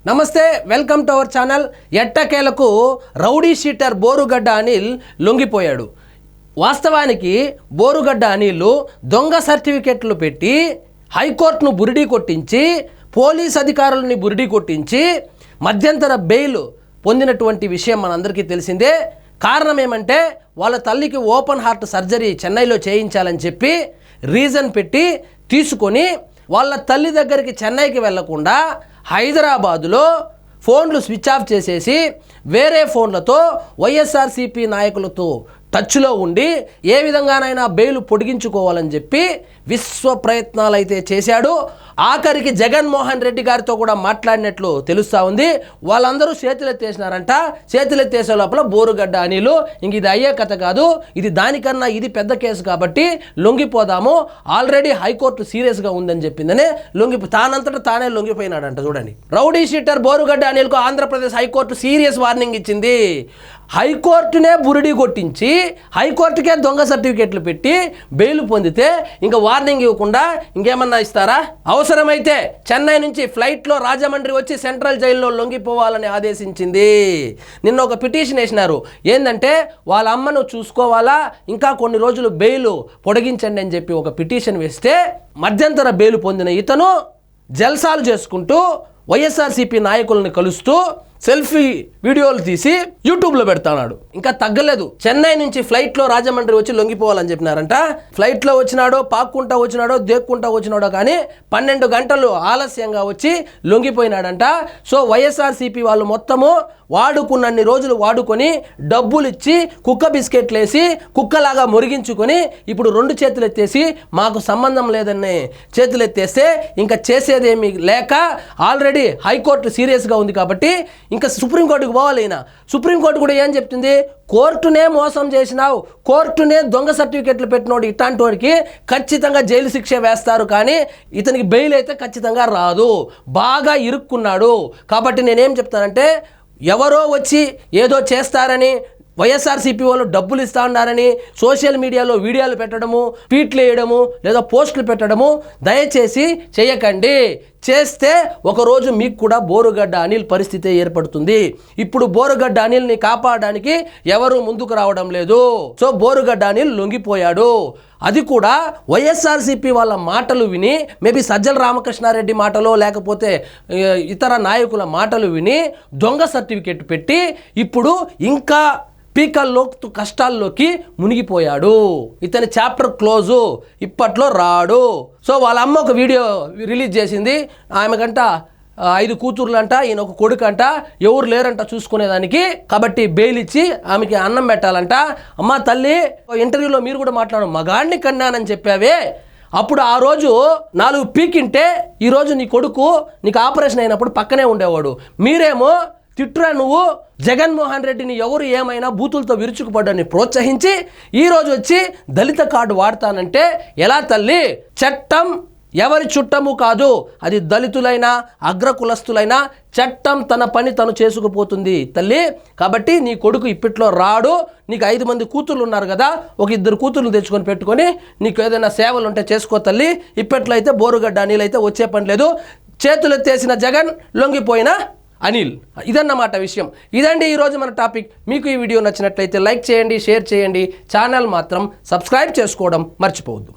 నమస్తే, welcome to our channel. ఎట్టకేలకు rowdy sheeter Borugadda Anil లొంగిపోయాడు. వాస్తవానికి బోరుగడ్డ అనిల్ దొంగ సర్టిఫికెట్లు పెట్టి హైకోర్టును బురిడీ కొట్టించి పోలీస్ అధికారులని బురిడీ కొట్టించి మధ్యంతర బెయిల్ పొందినటువంటి విషయం మనందరికీ తెలిసిందే. కారణం ఏమంటే వాళ్ళ తల్లికి ఓపెన్ హార్ట్ సర్జరీ చెన్నైలో చేయించాలని చెప్పి రీజన్ పెట్టి తీసుకొని వాళ్ళ తల్లి దగ్గరికి చెన్నైకి వెళ్లకుండా హైదరాబాదులో ఫోన్లు స్విచ్ ఆఫ్ చేసేసి వేరే ఫోన్లతో వైఎస్ఆర్సీపీ నాయకులతో టచ్లో ఉండి ఏ విధంగానైనా బెయిల్ పొడిగించుకోవాలని చెప్పి విశ్వ ప్రయత్నాలు అయితే చేశాడు. ఆఖరికి జగన్మోహన్ రెడ్డి గారితో కూడా మాట్లాడినట్లు తెలుస్తూ ఉంది. వాళ్ళందరూ చేతులెత్తేసినారంట. చేతులెత్తేసే లోపల బోరుగడ్డ అనిల్ ఇంక ఇది అయ్యే కథ కాదు, ఇది దానికన్నా ఇది పెద్ద కేసు కాబట్టి లొంగిపోదాము, ఆల్రెడీ హైకోర్టు సీరియస్గా ఉందని చెప్పిందనే తానంతటా తానే లొంగిపోయినాడంట. చూడండి, రౌడీ షీటర్ బోరుగడ్డ అనిల్కు ఆంధ్రప్రదేశ్ హైకోర్టు సీరియస్ వార్నింగ్ ఇచ్చింది. హైకోర్టునే బురిడి కొట్టించి హైకోర్టుకే దొంగ సర్టిఫికెట్లు పెట్టి బెయిల్ పొందితే ఇంకా వార్నింగ్ ఇవ్వకుండా ఇంకేమన్నా ఇస్తారా? అవసరమైతే చెన్నై నుంచి ఫ్లైట్లో రాజమండ్రి వచ్చి సెంట్రల్ జైల్లో లొంగిపోవాలని ఆదేశించింది. నిన్న ఒక పిటిషన్ వేసినారు. ఏంటంటే వాళ్ళ అమ్మను చూసుకోవాలా, ఇంకా కొన్ని రోజులు బెయిల్ పొడిగించండి అని చెప్పి ఒక పిటిషన్ వేస్తే మధ్యంతర బెయిల్ పొందిన ఇతను జల్సాలు చేసుకుంటూ వైఎస్ఆర్సీపీ నాయకులను కలుస్తూ సెల్ఫీ వీడియోలు తీసి యూట్యూబ్లో పెడతాడు. ఇంకా తగ్గలేదు. చెన్నై నుంచి ఫ్లైట్లో రాజమండ్రి వచ్చి లొంగిపోవాలని చెప్పినారంట. ఫ్లైట్లో వచ్చినాడో, పాక్కుంటా వచ్చినాడో, దేక్కుంటా వచ్చినాడో కానీ 12 గంటలు ఆలస్యంగా వచ్చి లొంగిపోయినాడంట. సో వైఎస్ఆర్సీపీ వాళ్ళు మొత్తము వాడుకున్నన్ని రోజులు వాడుకొని డబ్బులు ఇచ్చి కుక్క బిస్కెట్లు వేసి కుక్కలాగా మురిగించుకొని ఇప్పుడు 2 చేతులు ఎత్తేసి మాకు సంబంధం లేదని చేతులు ఎత్తేస్తే ఇంకా చేసేదేమీ లేక ఆల్రెడీ హైకోర్టు సీరియస్గా ఉంది కాబట్టి ఇంకా సుప్రీంకోర్టుకు పోవాలి. అయినా సుప్రీంకోర్టు కూడా ఏం చెప్తుంది, కోర్టునే మోసం చేసినావు, కోర్టునే దొంగ సర్టిఫికెట్లు పెట్టినోడు ఇట్లాంటి వాడికి ఖచ్చితంగా జైలు శిక్ష వేస్తారు, కానీ ఇతనికి బెయిల్ అయితే ఖచ్చితంగా రాదు, బాగా ఇరుక్కున్నాడు. కాబట్టి నేనేం చెప్తానంటే ఎవరో వచ్చి ఏదో చేస్తారని వైఎస్ఆర్సీపీ వాళ్ళు డబ్బులు ఇస్తా ఉన్నారని సోషల్ మీడియాలో వీడియోలు పెట్టడము, ట్వీట్లు వేయడము లేదా పోస్టులు పెట్టడము దయచేసి చేయకండి. చేస్తే ఒకరోజు మీకు కూడా బోరుగడ్డ అనిల్ పరిస్థితి ఏర్పడుతుంది. ఇప్పుడు బోరుగడ్డ అనిల్ని కాపాడడానికి ఎవరు ముందుకు రావడం లేదు. సో బోరుగడ్డ అనిల్ లొంగిపోయాడు. అది కూడా వైఎస్ఆర్సీపీ వాళ్ళ మాటలు విని, మేబీ సజ్జల రామకృష్ణారెడ్డి మాటలో లేకపోతే ఇతర నాయకుల మాటలు విని దొంగ సర్టిఫికెట్ పెట్టి ఇప్పుడు ఇంకా పీకల్లో కష్టాల్లోకి మునిగిపోయాడు. ఇతని చాప్టర్ క్లోజు, ఇప్పట్లో రాడు. సో వాళ్ళ అమ్మ ఒక వీడియో రిలీజ్ చేసింది. ఆమెకంట 5 కూతుర్లంట, ఈయన ఒక కొడుకంట, ఎవరు లేరంట చూసుకునేదానికి. కాబట్టి బెయిల్ ఇచ్చి ఆమెకి అన్నం పెట్టాలంట. అమ్మ తల్లి, ఇంటర్వ్యూలో మీరు కూడా మాట్లాడు, మగాడిని కన్నానని చెప్పావే, అప్పుడు ఆ రోజు 4 పీకింటే ఈరోజు నీ కొడుకు నీకు ఆపరేషన్ అయినప్పుడు పక్కనే ఉండేవాడు. మీరేమో తిట్టురా నువ్వు, జగన్మోహన్ రెడ్డిని ఎవరు ఏమైనా బూతులతో విరుచుకుపడ్డాన్ని ప్రోత్సహించి ఈరోజు వచ్చి దళిత కార్డు వాడతానంటే ఎలా తల్లి? చట్టం ఎవరి చుట్టము కాదు, అది దళితులైనా అగ్రకులస్తులైనా చట్టం తన పని తను చేసుకుపోతుంది తల్లి. కాబట్టి నీ కొడుకు ఇప్పట్లో రాడు. నీకు 5 మంది కూతుర్లు ఉన్నారు కదా, ఒక 2 కూతుర్లు తెచ్చుకొని పెట్టుకొని నీకు ఏదైనా సేవలు ఉంటే చేసుకో తల్లి. ఇప్పట్లో అయితే బోరుగడ్డ అనిల్ అయితే వచ్చే పని లేదు. చేతులెత్తేసిన జగన్, లొంగిపోయిన అనిల్. ఇదన్నమాట విషయం. ఇదండి ఈరోజు మన టాపిక్. మీకు ఈ వీడియో నచ్చినట్లయితే లైక్ చేయండి, షేర్ చేయండి. ఛానల్ మాత్రం సబ్స్క్రైబ్ చేసుకోవడం మర్చిపోవద్దు.